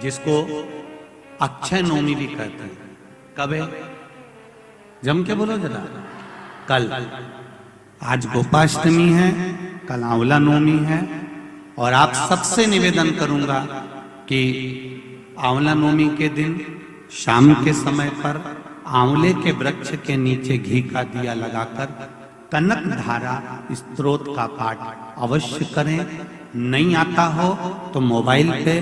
जिसको अक्षय नवमी भी कहते हैं। कब है? जम के बोलो जरा। कल। आज गोपाष्टमी है, कल आंवला नवमी है। और आप सबसे निवेदन करूंगा कि आंवला नवमी के दिन शाम के समय पर आंवले के वृक्ष के नीचे घी का दिया लगाकर कनक धारा स्तोत्र का पाठ अवश्य करें। नहीं आता हो तो मोबाइल पे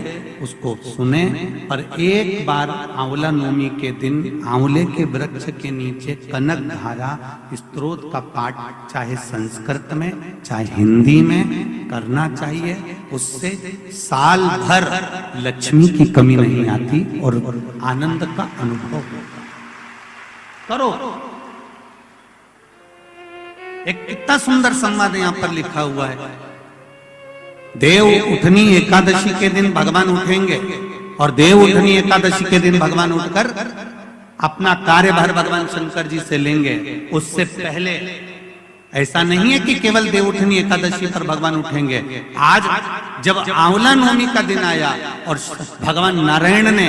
उसको सुने, पर एक बार आंवला नवमी के दिन आंवले के वृक्ष के नीचे कनक धारा स्तोत्र का पाठ चाहे संस्कृत में चाहे हिंदी में करना चाहिए। उससे साल भर लक्ष्मी की कमी नहीं आती और आनंद का अनुभव करो। एक कितना सुंदर संवाद यहां पर लिखा हुआ है। देव उठनी एकादशी के दिन भगवान उठेंगे और देव उठनी एकादशी के दिन भगवान उठकर अपना कार्यभार भगवान शंकर जी से लेंगे। उससे पहले ऐसा नहीं है कि केवल देव उठनी एकादशी पर भगवान उठेंगे। आज जब आंवला नवमी का दिन आया और भगवान नारायण ने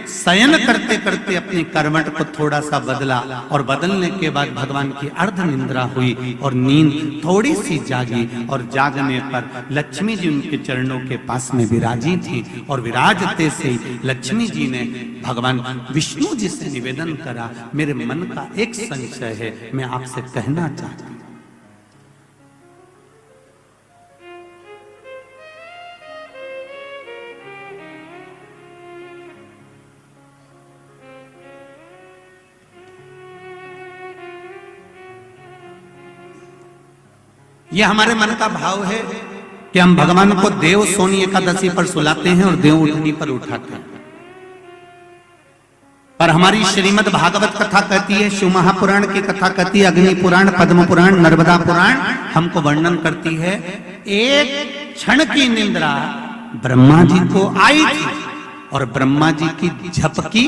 शयन करते करते अपनी करवट को थोड़ा सा बदला और बदलने के बाद भगवान की अर्ध निंद्रा हुई और नींद थोड़ी सी जागी और जागने पर लक्ष्मी जी उनके चरणों के पास में विराजी थी और विराजते से ही लक्ष्मी जी ने भगवान विष्णु जी से निवेदन करा, मेरे मन का एक संशय है, मैं आपसे कहना चाहती हूं। ये हमारे मन का भाव है कि हम भगवान को देव सोनी एकादशी पर सुलाते हैं और देव उठनी पर उठाते हैं। पर हमारी श्रीमद् भागवत कथा कहती है, शिव महापुराण की कथा कहती है, अग्नि पुराण, पद्म पुराण, नर्मदा पुराण हमको वर्णन करती है। एक क्षण की निंद्रा ब्रह्मा जी को आई थी और ब्रह्मा जी की झपकी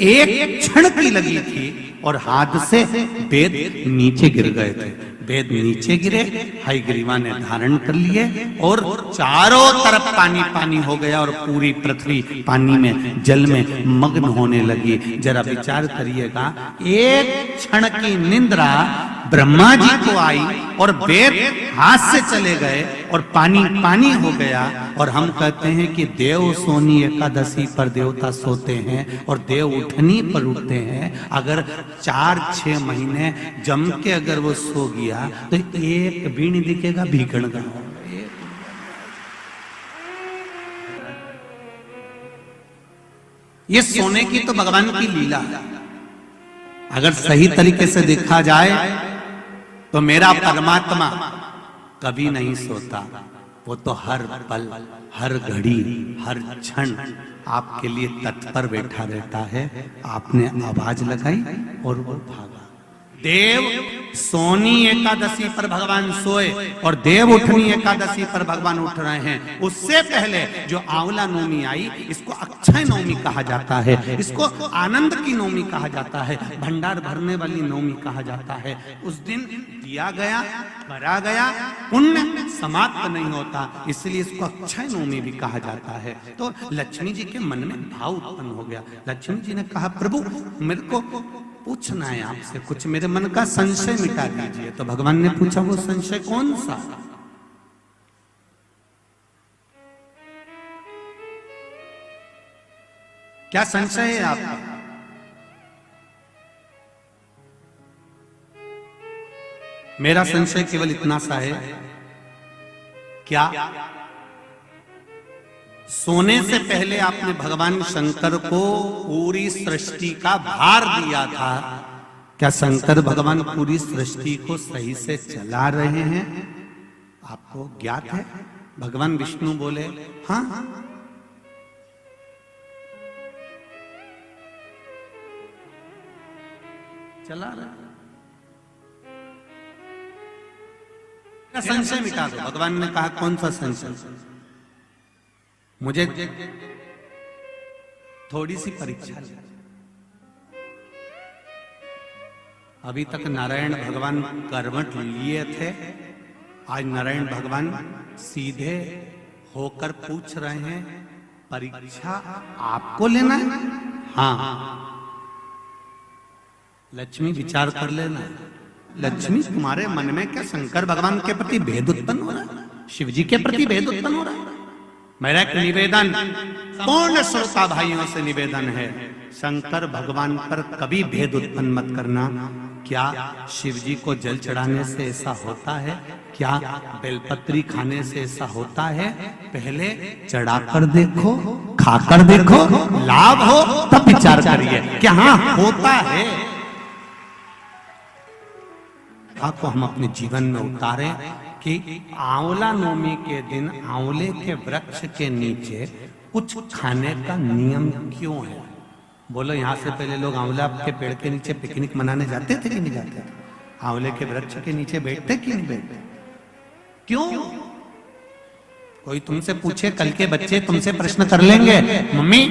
एक क्षण की लगी थी और हाथ से वेद नीचे गिर गए थे। वेद नीचे गिरे, हयग्रीवा ने धारण कर लिए और चारों तरफ पानी पानी हो गया और पूरी पृथ्वी पानी में जल में मग्न होने लगी। जरा विचार करिएगा, एक क्षण की निंद्रा ब्रह्मा जी को आई और वेद हाथ से चले गए और पानी पानी हो गया। और हम कहते हैं कि देव सोनी एकादशी पर देवता सोते हैं और देव उठनी पर उठते हैं। अगर 4-6 महीने जम के अगर वो सो गया तो एक भी नहीं दिखेगा भीखण का। ये सोने की तो भगवान की लीला है। अगर सही तरीके से देखा जाए तो मेरा परमात्मा कभी नहीं सोता, वो तो हर पल हर घड़ी हर क्षण आपके लिए तत्पर बैठा रहता है। आपने आवाज लगाई और वो भागा। देव सोनी एकादशी पर भगवान सोए और देव उठनी एकादशी पर भगवान उठ रहे हैं। उससे पहले जो आंवला नवमी आई, इसको अक्षय नवमी कहा जाता है, इसको आनंद की नवमी कहा जाता है, भंडार भरने वाली नवमी कहा जाता है। उस दिन दिया गया, भरा गया, पुण्य समाप्त नहीं होता, इसलिए इसको अक्षय नवमी भी कहा जाता है। तो लक्ष्मी जी के मन में भाव उत्पन्न हो गया। लक्ष्मी जी ने कहा, प्रभु मेरे को पूछना है आपसे कुछ, मेरे मन का संशय मिटा दीजिए। तो भगवान ने पूछा, वो संशय कौन सा? क्या संशय है आपका? मेरा संशय केवल इतना सा है, क्या सोने से पहले आपने भगवान शंकर को पूरी सृष्टि का भार दिया था? क्या शंकर भगवान पूरी सृष्टि को सही से चला रहे हैं? आपको ज्ञात है? भगवान विष्णु बोले, हाँ चला रहे। संशय मिटा दो। भगवान ने कहा, कौन सा संशय? मुझे थोड़ी सी परीक्षा। अभी तक नारायण भगवान करवट लिए थे, आज नारायण भगवान सीधे होकर पूछ रहे हैं, परीक्षा आपको लेना है? हाँ, लक्ष्मी विचार कर लेना। लक्ष्मी तुम्हारे मन में क्या शंकर भगवान के प्रति भेद उत्पन्न हो रहा है? शिव जी के प्रति भेद उत्पन्न हो रहा है? मेरा एक निवेदन पूर्ण श्रोता भाइयों से निवेदन है, शंकर भगवान पर कभी भेद उत्पन्न मत करना। क्या शिव जी को जल चढ़ाने से ऐसा होता है? क्या बेलपत्री खाने से ऐसा होता है? पहले चढ़ाकर देखो, खाकर देखो, लाभ हो तब विचार करिए कि हाँ होता है। को हम अपने जीवन में उतारें कि आंवला नवमी के दिन आंवले के वृक्ष के नीचे कुछ खाने का नियम क्यों है? बोलो, यहाँ से पहले लोग आंवला के पेड़ के नीचे पिकनिक मनाने जाते थे कि नहीं जाते थे? आंवले के वृक्ष के नीचे बैठते कि नहीं बैठते? क्यों? कोई तुमसे पूछे, कल के बच्चे तुमसे प्रश्न कर लेंगे, मम्मी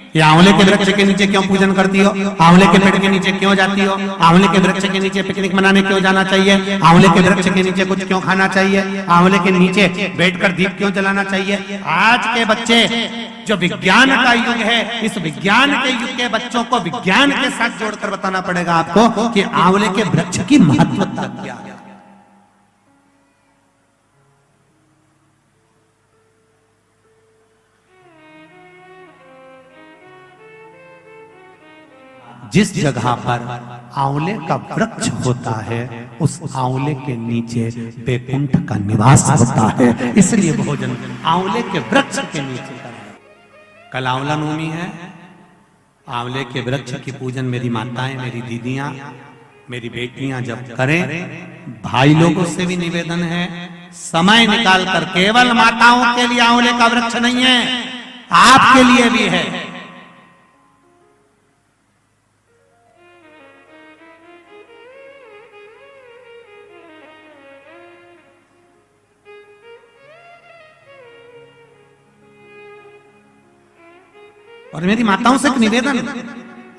ये आंवले के वृक्ष के नीचे क्यों पूजन करती हो? आंवले के पेड़ के नीचे क्यों जाती हो? आंवले के वृक्ष के नीचे पिकनिक मनाने क्यों जाना चाहिए? आंवले के वृक्ष के नीचे कुछ क्यों खाना चाहिए? आंवले के नीचे बैठकर दीप क्यों जलाना चाहिए? आज के बच्चे, जो विज्ञान का युग है, इस विज्ञान के युग के बच्चों को विज्ञान के साथ जोड़कर बताना पड़ेगा आपको कि आंवले के वृक्ष की महत्वता क्या है। जिस जगह पर आंवले का वृक्ष होता है, उस आंवले के नीचे बैकुंठ का निवास होता है, इसलिए भोजन आंवले के वृक्ष के नीचे करें। कल आंवला नवमी है, आंवले के वृक्ष की पूजन मेरी माताएं, मेरी दीदियां, मेरी बेटियां जब करें, भाई लोगों से भी निवेदन है, समय निकाल कर, केवल माताओं के लिए आंवले का वृक्ष नहीं है, आपके लिए भी है। और मेरी माताओं से एक निवेदन,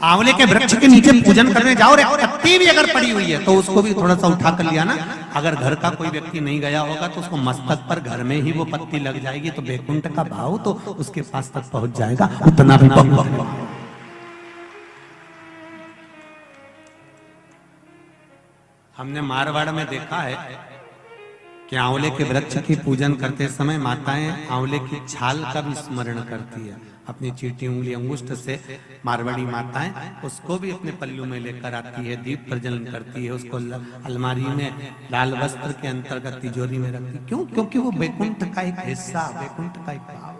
आंवले के वृक्ष के नीचे पूजन करने जाओ, रे पत्ती भी अगर पड़ी हुई है तो उसको भी थोड़ा सा उठा कर लिया ना। अगर घर का कोई व्यक्ति नहीं गया होगा तो उसको मस्तक पर घर में ही वो पत्ती लग जाएगी, तो बैकुंठ का भाव तो उसके पास तक पहुंच जाएगा। उतना भी बहुत। हमने मारवाड़ में देखा है कि आंवले के वृक्ष की पूजन करते समय माताएं आंवले की छाल का भी स्मरण करती है। अपनी चीटी उंगली अंगुष्ठ से मारवाड़ी माताएं उसको भी अपने पल्लू में लेकर आती है, दीप प्रज्वलन करती है, उसको अलमारी में लाल वस्त्र के अंतर्गत तिजोरी में रखती। क्यों? क्योंकि वो बैकुंठ का एक हिस्सा, बैकुंठ का एक भाव।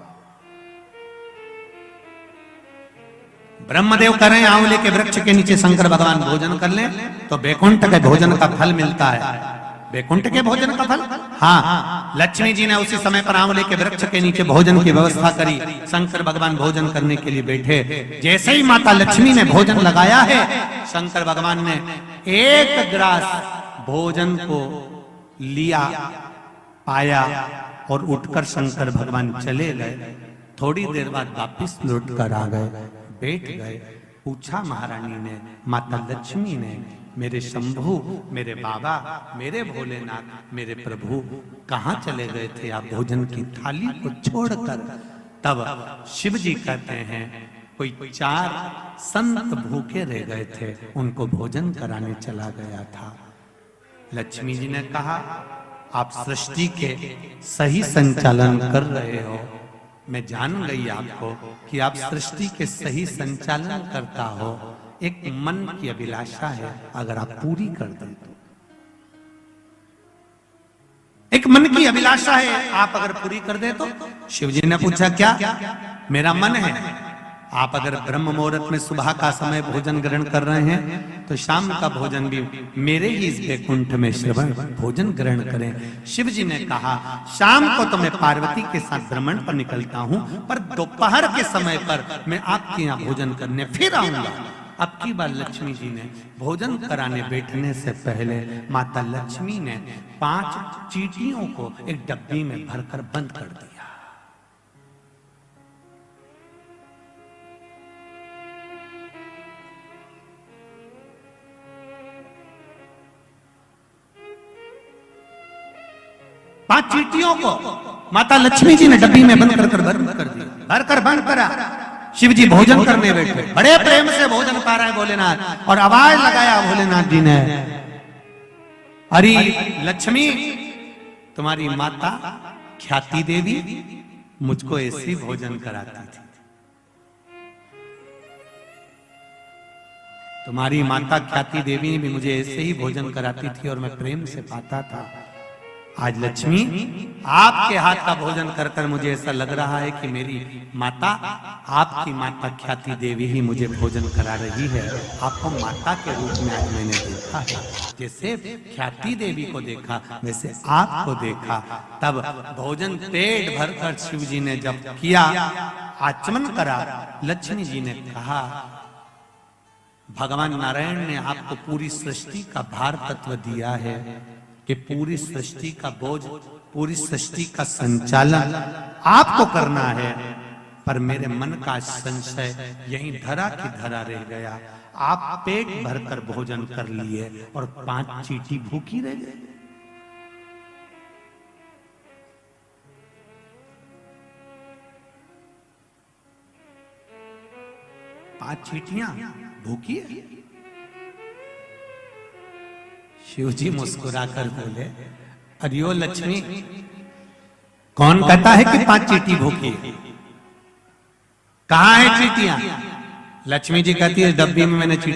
ब्रह्मदेव करें आंवले के वृक्ष के नीचे शंकर भगवान भोजन कर लें तो बैकुंठ के भोजन का फल मिलता है। बैकुंठ के भोजन का फल, हाँ, लक्ष्मी जी ने उसी समय पर आंवले के वृक्ष के नीचे भोजन की व्यवस्था करी। शंकर भगवान भोजन करने के लिए बैठे, जैसे ही माता लक्ष्मी ने भोजन लगाया है, शंकर भगवान ने एक ग्रास भोजन को लिया, पाया और उठकर शंकर भगवान चले गए। थोड़ी देर बाद वापिस लौट कर आ गए, बैठ गए। पूछा महारानी ने, माता लक्ष्मी ने, मेरे शंभु, मेरे बाबा, मेरे भोलेनाथ, मेरे प्रभु कहाँ चले गए थे आप भोजन की थाली को छोड़कर? तब शिव जी कहते हैं, कोई 4 संत भूखे रह गए थे, उनको भोजन कराने चला गया था। लक्ष्मी जी ने कहा, आप सृष्टि के सही संचालन कर रहे हो, मैं जान गई आपको कि आप सृष्टि के सही संचालन करता हो। एक मन की अभिलाषा है, अगर आप पूरी कर दें तो। एक मन की अभिलाषा है, आप अगर पूरी कर दे तो। शिव जी ने पूछा, क्या? मेरा मन है, आप अगर ब्रह्म मुहूर्त में सुबह का समय भोजन ग्रहण कर रहे हैं तो शाम का भोजन भी मेरे ही इस बैकुंठ में श्रवण भोजन ग्रहण करें। शिव जी ने कहा, शाम को तो मैं पार्वती के साथ भ्रमण पर निकलता हूं, पर दोपहर के समय पर मैं आपके यहाँ भोजन करने फिर आऊंगा। अब की बार लक्ष्मी जी ने भोजन कराने बैठने से पहले माता लक्ष्मी ने 5 चींटियों को एक डब्बी में भरकर बंद कर दिया। पांच चींटियों को माता लक्ष्मी जी ने डब्बी में बंद कर दिया। भर कर बंद करा। शिव जी भोजन करने बैठे, बड़े प्रेम से भोजन पा रहे भोलेनाथ, और आवाज लगाया भोलेनाथ जी ने, अरे लक्ष्मी, तुम्हारी माता ख्याति देवी मुझको ऐसे भोजन कराती थी। तुम्हारी माता ख्याति देवी भी मुझे ऐसे ही भोजन कराती थी और मैं प्रेम से पाता था। आज लक्ष्मी, आपके हाथ का भोजन कर कर मुझे ऐसा लग रहा है कि मेरी माता, आपकी माता ख्याति देवी ही मुझे भोजन करा रही है। आपको माता के रूप में आज मैंने देखा है। जैसे ख्याति देवी को देखा वैसे आपको देखा। तब भोजन पेट भरकर शिव जी ने जब किया, आचमन करा, लक्ष्मी जी ने कहा, भगवान नारायण ने आपको पूरी सृष्टि का भार तत्व दिया है कि पूरी सृष्टि का बोझ, पूरी सृष्टि का संचालन आपको करना है। पर मेरे मन का संशय यहीं धरा की धरा रह गया। आप पेट भरकर भोजन कर लिए और 5 चींटी भूखी रह गई। पांच चींटियां भूखी है। शिव जी मुस्कुराकर बोले, अरियो लक्ष्मी, कौन कहता है कि 5 चींटी भूखी है? कहां है चींटियां? लक्ष्मी जी कहती है, डब्बी में मैंने चींटी